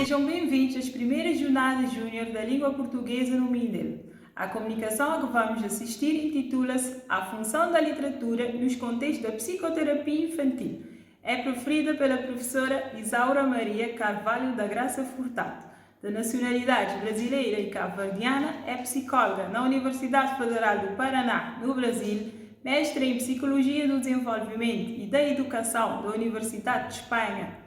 Sejam bem-vindos às primeiras jornadas júnior da língua portuguesa no Mindelo. A comunicação a que vamos assistir intitula-se A Função da Literatura nos Contextos da Psicoterapia Infantil. É preferida pela professora Isaura Maria Carvalho da Graça Furtado. De nacionalidade brasileira e cabo-verdiana, é psicóloga na Universidade Federal do Paraná, no Brasil, mestre em Psicologia do Desenvolvimento e da Educação da Universidade de Espanha,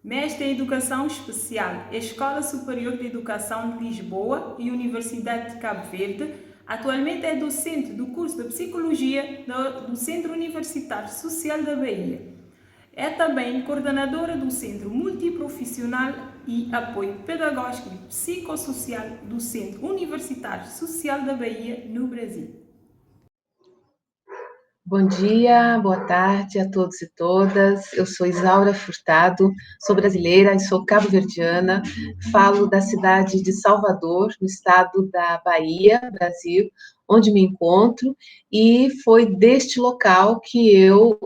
mestre em Educação Especial, Escola Superior de Educação de Lisboa e Universidade de Cabo Verde. Atualmente é docente do curso de Psicologia do Centro Universitário Social da Bahia. É também coordenadora do Centro Multiprofissional e Apoio Pedagógico e Psicossocial do Centro Universitário Social da Bahia, no Brasil. Bom dia, boa tarde a todos e todas. Eu sou Isaura Furtado, sou brasileira e sou cabo-verdiana. Falo da cidade de Salvador, no estado da Bahia, Brasil, onde me encontro, e foi deste local que eu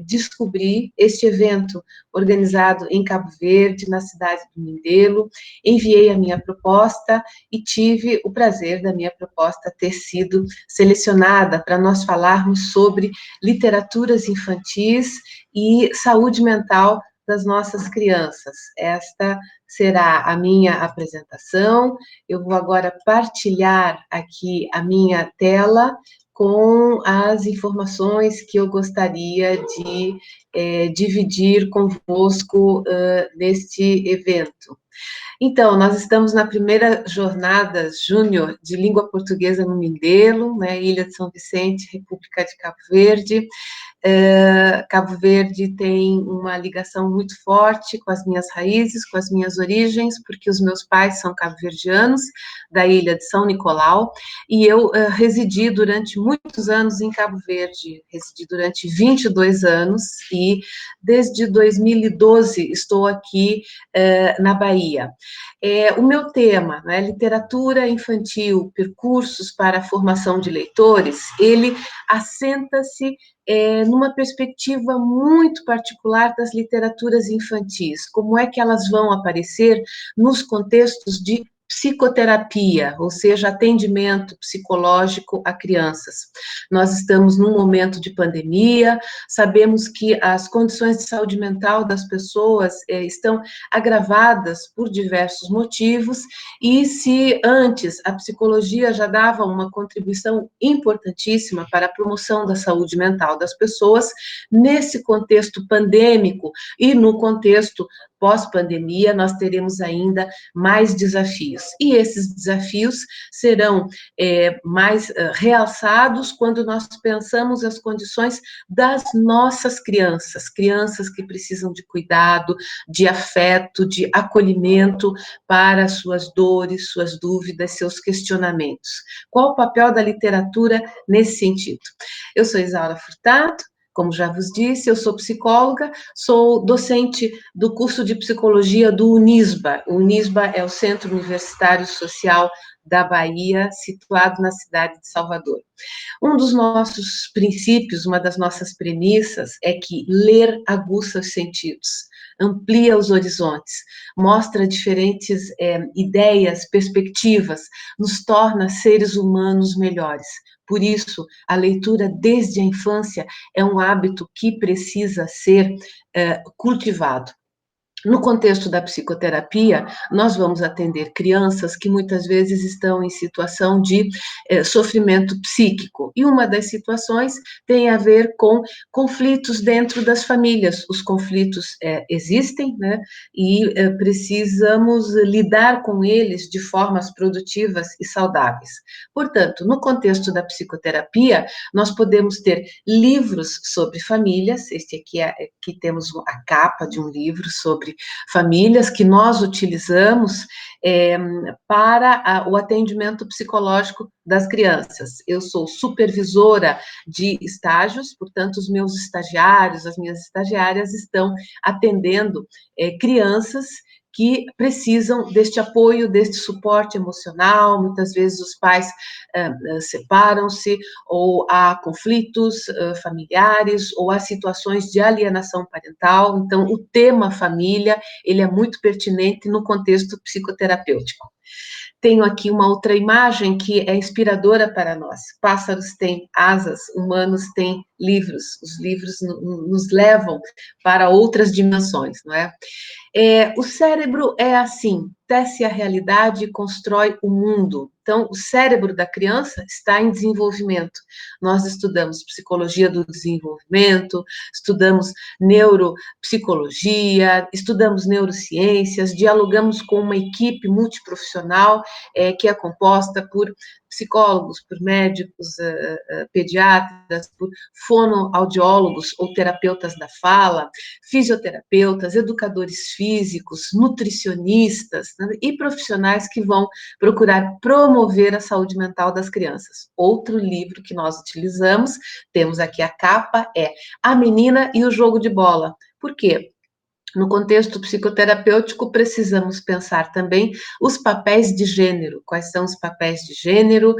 descobri este evento organizado em Cabo Verde, na cidade do Mindelo. Enviei a minha proposta e tive o prazer da minha proposta ter sido selecionada para nós falarmos sobre literaturas infantis e saúde mental das nossas crianças. Esta será a minha apresentação. Eu vou agora partilhar aqui a minha tela com as informações que eu gostaria de dividir convosco neste evento. Então, nós estamos na primeira jornada júnior de língua portuguesa no Mindelo, né, Ilha de São Vicente, República de Cabo Verde. Cabo Verde tem uma ligação muito forte com as minhas raízes, com as minhas origens, porque os meus pais são cabo-verdianos, da ilha de São Nicolau, e eu residi durante muitos anos em Cabo Verde, residi durante 22 anos, e desde 2012 estou aqui na Bahia. O meu tema, né, literatura infantil, percursos para a formação de leitores, ele assenta-se numa perspectiva muito particular das literaturas infantis, como é que elas vão aparecer nos contextos de psicoterapia, ou seja, atendimento psicológico a crianças. Nós estamos num momento de pandemia, sabemos que as condições de saúde mental das pessoas estão agravadas por diversos motivos, e se antes a psicologia já dava uma contribuição importantíssima para a promoção da saúde mental das pessoas, nesse contexto pandêmico e no contexto pós-pandemia, nós teremos ainda mais desafios. E esses desafios serão mais realçados quando nós pensamos as condições das nossas crianças, crianças que precisam de cuidado, de afeto, de acolhimento para suas dores, suas dúvidas, seus questionamentos. Qual o papel da literatura nesse sentido? Eu sou Isaura Furtado. Como já vos disse, eu sou psicóloga, sou docente do curso de psicologia do Unisba. O Unisba é o Centro Universitário Social da Bahia, situado na cidade de Salvador. Um dos nossos princípios, uma das nossas premissas é que ler aguça os sentidos, amplia os horizontes, mostra diferentes ideias, perspectivas, nos torna seres humanos melhores. Por isso, a leitura desde a infância é um hábito que precisa ser cultivado. No contexto da psicoterapia, nós vamos atender crianças que muitas vezes estão em situação de sofrimento psíquico, e uma das situações tem a ver com conflitos dentro das famílias. Os conflitos existem, né, e precisamos lidar com eles de formas produtivas e saudáveis. Portanto, no contexto da psicoterapia, nós podemos ter livros sobre famílias. Este aqui temos a capa de um livro sobre famílias que nós utilizamos para o atendimento psicológico das crianças. Eu sou supervisora de estágios, portanto, os meus estagiários, as minhas estagiárias estão atendendo crianças que precisam deste apoio, deste suporte emocional. Muitas vezes os pais separam-se, ou há conflitos familiares, ou há situações de alienação parental. Então, o tema família, ele é muito pertinente no contexto psicoterapêutico. Tenho aqui uma outra imagem que é inspiradora para nós. Pássaros têm asas, humanos têm livros. Os livros nos levam para outras dimensões, não é? O cérebro é assim, tece a realidade e constrói o mundo. Então, o cérebro da criança está em desenvolvimento. Nós estudamos psicologia do desenvolvimento, estudamos neuropsicologia, estudamos neurociências, dialogamos com uma equipe multiprofissional que é composta por psicólogos, por médicos, pediatras, por fonoaudiólogos ou terapeutas da fala, fisioterapeutas, educadores físicos, nutricionistas, né, e profissionais que vão procurar promover a saúde mental das crianças. Outro livro que nós utilizamos, temos aqui a capa, é A Menina e o Jogo de Bola. Por quê? No contexto psicoterapêutico, precisamos pensar também os papéis de gênero. Quais são os papéis de gênero?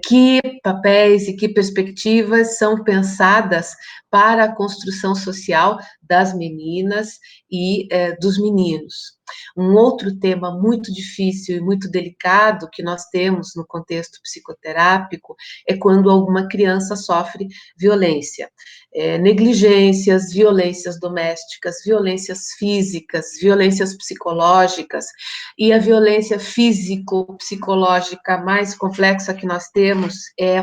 Que papéis e que perspectivas são pensadas para a construção social das meninas e dos meninos? Um outro tema muito difícil e muito delicado que nós temos no contexto psicoterápico é quando alguma criança sofre violência. Negligências, violências domésticas, violências físicas, violências psicológicas, e a violência físico-psicológica mais complexa que nós temos é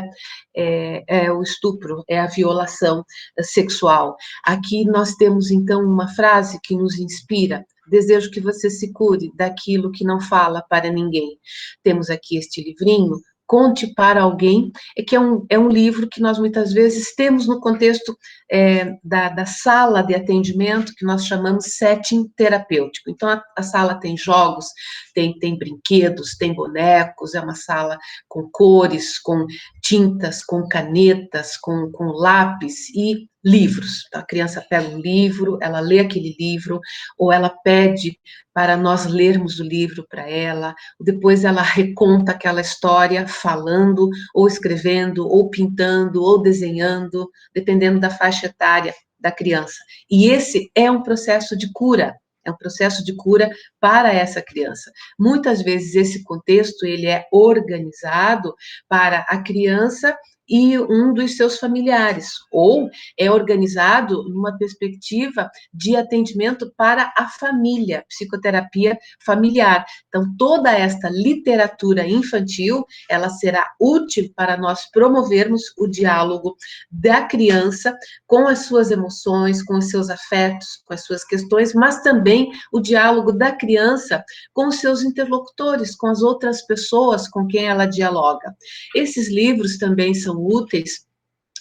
o estupro, é a violação sexual. Aqui nós temos, então, uma frase que nos inspira: desejo que você se cure daquilo que não fala para ninguém. Temos aqui este livrinho, Conte para Alguém, que é um livro que nós muitas vezes temos no contexto da sala de atendimento, que nós chamamos setting terapêutico. Então, a sala tem jogos, tem brinquedos, tem bonecos, é uma sala com cores, com tintas, com canetas, com lápis e livros. A criança pega um livro, ela lê aquele livro, ou ela pede para nós lermos o livro para ela, depois ela reconta aquela história falando, ou escrevendo, ou pintando, ou desenhando, dependendo da faixa etária da criança. E esse é um processo de cura, é um processo de cura para essa criança. Muitas vezes esse contexto, ele é organizado para a criança e um dos seus familiares, ou é organizado numa perspectiva de atendimento para a família, psicoterapia familiar. Então, toda esta literatura infantil, ela será útil para nós promovermos o diálogo da criança com as suas emoções, com os seus afetos, com as suas questões, mas também o diálogo da criança com os seus interlocutores, com as outras pessoas com quem ela dialoga. Esses livros também são úteis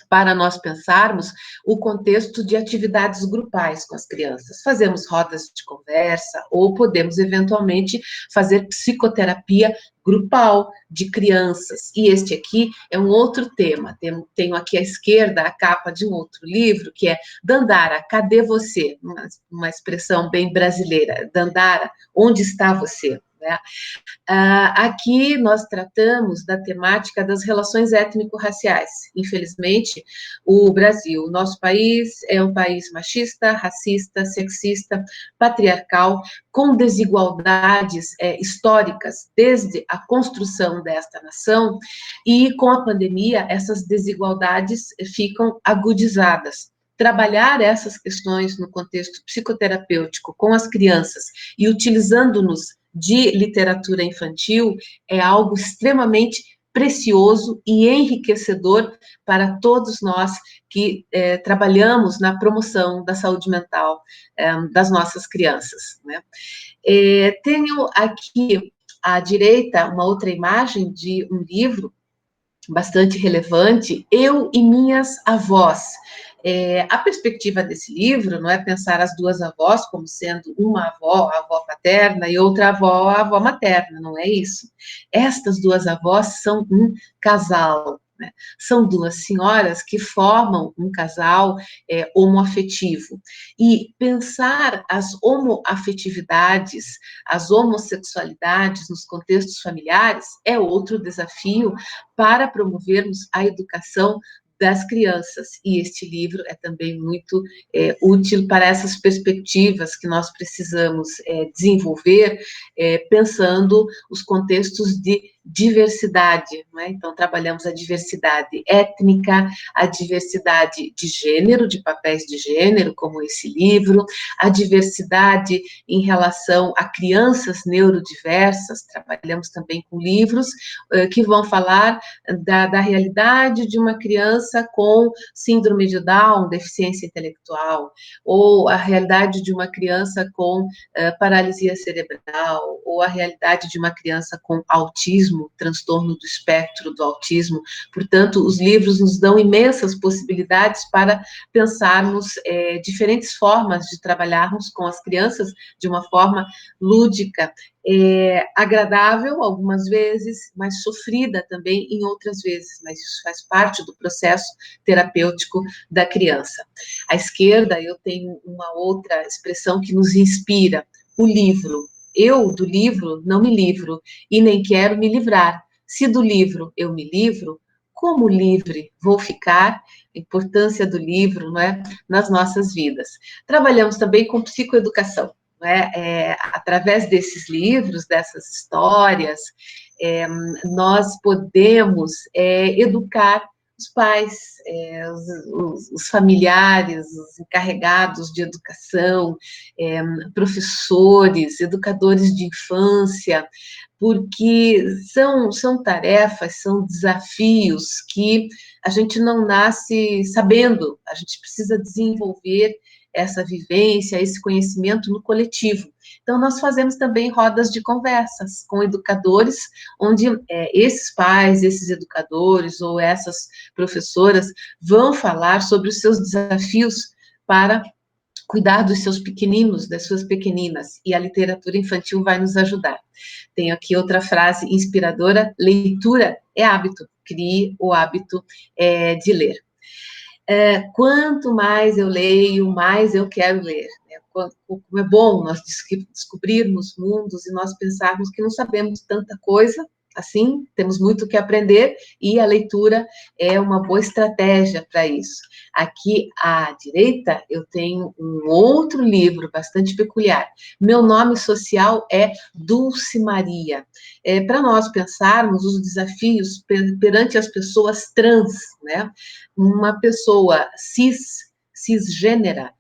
para nós pensarmos o contexto de atividades grupais com as crianças. Fazemos rodas de conversa, ou podemos, eventualmente, fazer psicoterapia grupal de crianças. E este aqui é um outro tema. Tenho aqui à esquerda a capa de um outro livro, que é Dandara, cadê você? Uma expressão bem brasileira. Dandara, onde está você? Né? Aqui nós tratamos da temática das relações étnico-raciais. Infelizmente, o Brasil, o nosso país, é um país machista, racista, sexista, patriarcal, com desigualdades históricas desde a construção desta nação, e com a pandemia essas desigualdades ficam agudizadas. Trabalhar essas questões no contexto psicoterapêutico com as crianças e utilizando-nos de literatura infantil é algo extremamente precioso e enriquecedor para todos nós que trabalhamos na promoção da saúde mental das nossas crianças, né? Tenho aqui à direita uma outra imagem de um livro bastante relevante, Eu e Minhas Avós. A perspectiva desse livro não é pensar as duas avós como sendo uma avó, a avó paterna, e outra avó, a avó materna, não é isso. Estas duas avós são um casal, né? São duas senhoras que formam um casal homoafetivo. E pensar as homoafetividades, as homossexualidades nos contextos familiares é outro desafio para promovermos a educação das crianças, e este livro é também muito útil para essas perspectivas que nós precisamos desenvolver, pensando os contextos de diversidade, não é? Então, trabalhamos a diversidade étnica, a diversidade de gênero, de papéis de gênero, como esse livro, a diversidade em relação a crianças neurodiversas, trabalhamos também com livros que vão falar da realidade de uma criança com síndrome de Down, deficiência intelectual, ou a realidade de uma criança com paralisia cerebral, ou a realidade de uma criança com autismo, transtorno do espectro do autismo. Portanto, os livros nos dão imensas possibilidades para pensarmos diferentes formas de trabalharmos com as crianças de uma forma lúdica, agradável algumas vezes, mas sofrida também em outras vezes, mas isso faz parte do processo terapêutico da criança. À esquerda, eu tenho uma outra expressão que nos inspira, o livro. Eu, do livro, não me livro, e nem quero me livrar. Se do livro eu me livro, como livre vou ficar? A importância do livro, não é, nas nossas vidas. Trabalhamos também com psicoeducação, não é? Através desses livros, dessas histórias, nós podemos educar os pais, os familiares, os encarregados de educação, professores, educadores de infância, porque são tarefas, são desafios que a gente não nasce sabendo, a gente precisa desenvolver essa vivência, esse conhecimento no coletivo. Então, nós fazemos também rodas de conversas com educadores, onde esses pais, esses educadores ou essas professoras vão falar sobre os seus desafios para cuidar dos seus pequeninos, das suas pequeninas, e a literatura infantil vai nos ajudar. Tenho aqui outra frase inspiradora: leitura é hábito, crie o hábito de ler. Quanto mais eu leio, mais eu quero ler. Como é bom nós descobrirmos mundos e nós pensarmos que não sabemos tanta coisa assim, temos muito o que aprender, e a leitura é uma boa estratégia para isso. Aqui à direita, eu tenho um outro livro bastante peculiar. Meu nome social é Dulce Maria. Para nós pensarmos os desafios perante as pessoas trans, né? Uma pessoa cisgênera,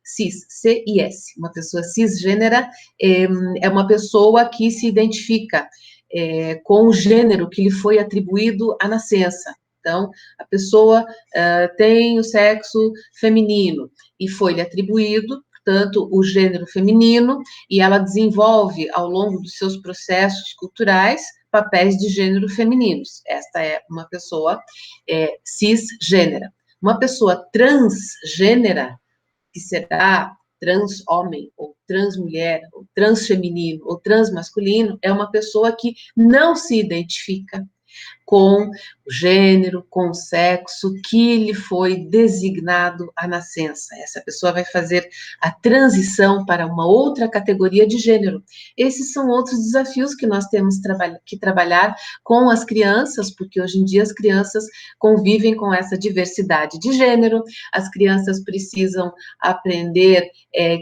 cis, C-I-S, uma pessoa cisgênera é uma pessoa que se identifica com o gênero que lhe foi atribuído à nascença. Então, a pessoa tem o sexo feminino e foi-lhe atribuído, portanto, o gênero feminino, e ela desenvolve, ao longo dos seus processos culturais, papéis de gênero femininos. Esta é uma pessoa cisgênera. Uma pessoa transgênera, que será trans-homem, ou trans-mulher, ou trans-feminino, ou trans-masculino, é uma pessoa que não se identifica com o gênero, com o sexo que lhe foi designado à nascença. Essa pessoa vai fazer a transição para uma outra categoria de gênero. Esses são outros desafios que nós temos que trabalhar com as crianças, porque hoje em dia as crianças convivem com essa diversidade de gênero, as crianças precisam aprender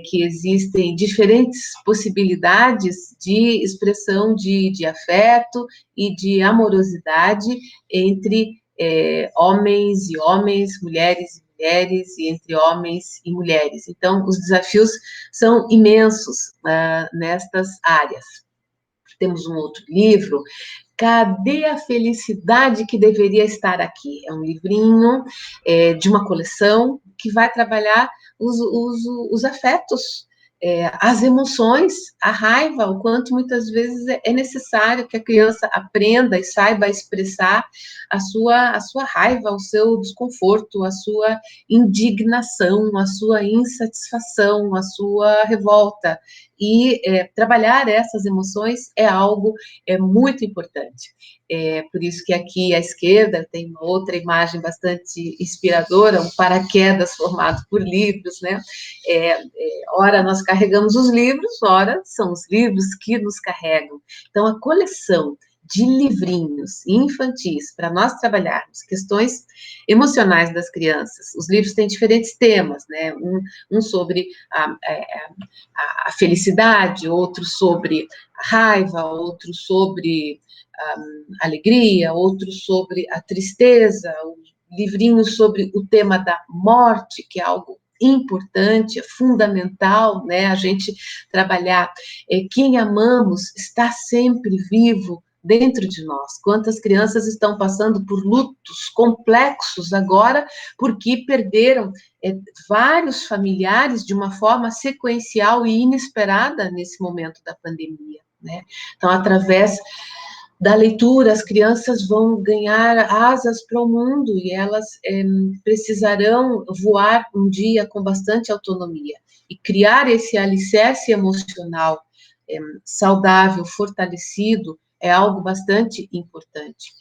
que existem diferentes possibilidades de expressão de afeto e de amorosidade entre homens e homens, mulheres e mulheres, e entre homens e mulheres. Então, os desafios são imensos nestas áreas. Temos um outro livro, Cadê a Felicidade que Deveria Estar Aqui? É um livrinho de uma coleção que vai trabalhar os afetos as emoções, a raiva, o quanto muitas vezes é necessário que a criança aprenda e saiba expressar a sua raiva, o seu desconforto, a sua indignação, a sua insatisfação, a sua revolta. E trabalhar essas emoções é algo muito importante. Por isso que aqui à esquerda tem uma outra imagem bastante inspiradora, um paraquedas formado por livros, né? Ora nós carregamos os livros, ora são os livros que nos carregam. Então, a coleção de livrinhos infantis para nós trabalharmos questões emocionais das crianças. Os livros têm diferentes temas, né? Um sobre a felicidade, outro sobre a raiva, outro sobre a alegria, outro sobre a tristeza, livrinhos sobre o tema da morte, que é algo importante, é fundamental, né, a gente trabalhar. Quem amamos está sempre vivo dentro de nós. Quantas crianças estão passando por lutos complexos agora, porque perderam vários familiares de uma forma sequencial e inesperada nesse momento da pandemia, né? Então, através da leitura, as crianças vão ganhar asas para o mundo e elas precisarão voar um dia com bastante autonomia. E criar esse alicerce emocional saudável, fortalecido, é algo bastante importante.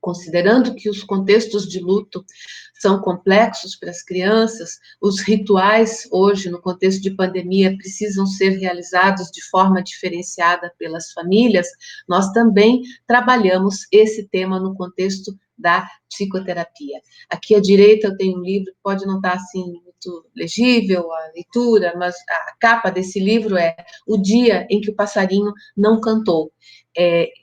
Considerando que os contextos de luto são complexos para as crianças, os rituais hoje, no contexto de pandemia, precisam ser realizados de forma diferenciada pelas famílias, nós também trabalhamos esse tema no contexto da psicoterapia. Aqui à direita eu tenho um livro que pode não estar assim muito legível a leitura, mas a capa desse livro é O Dia em que o Passarinho Não Cantou.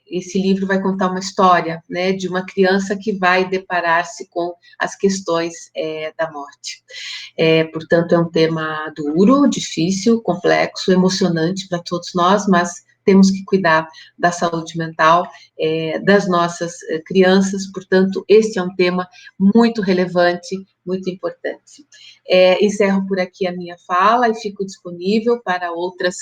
Esse livro vai contar uma história, né, de uma criança que vai deparar-se com as questões da morte. Portanto, é um tema duro, difícil, complexo, emocionante para todos nós, mas temos que cuidar da saúde mental das nossas crianças, portanto, este é um tema muito relevante, muito importante. Encerro por aqui a minha fala e fico disponível para outras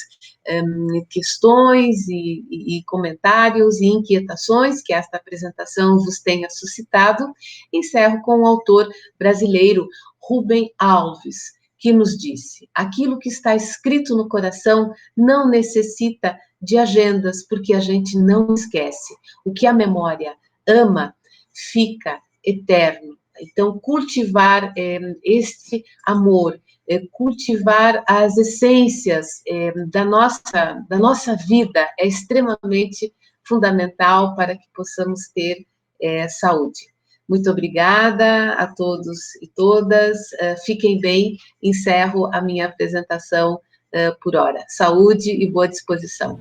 questões e comentários e inquietações que esta apresentação vos tenha suscitado. Encerro com o autor brasileiro Rubem Alves, que nos disse: aquilo que está escrito no coração não necessita de agendas, porque a gente não esquece. O que a memória ama fica eterno. Então, cultivar este amor, cultivar as essências da nossa vida é extremamente fundamental para que possamos ter saúde. Muito obrigada a todos e todas. Fiquem bem. Encerro a minha apresentação por hora. Saúde e boa disposição.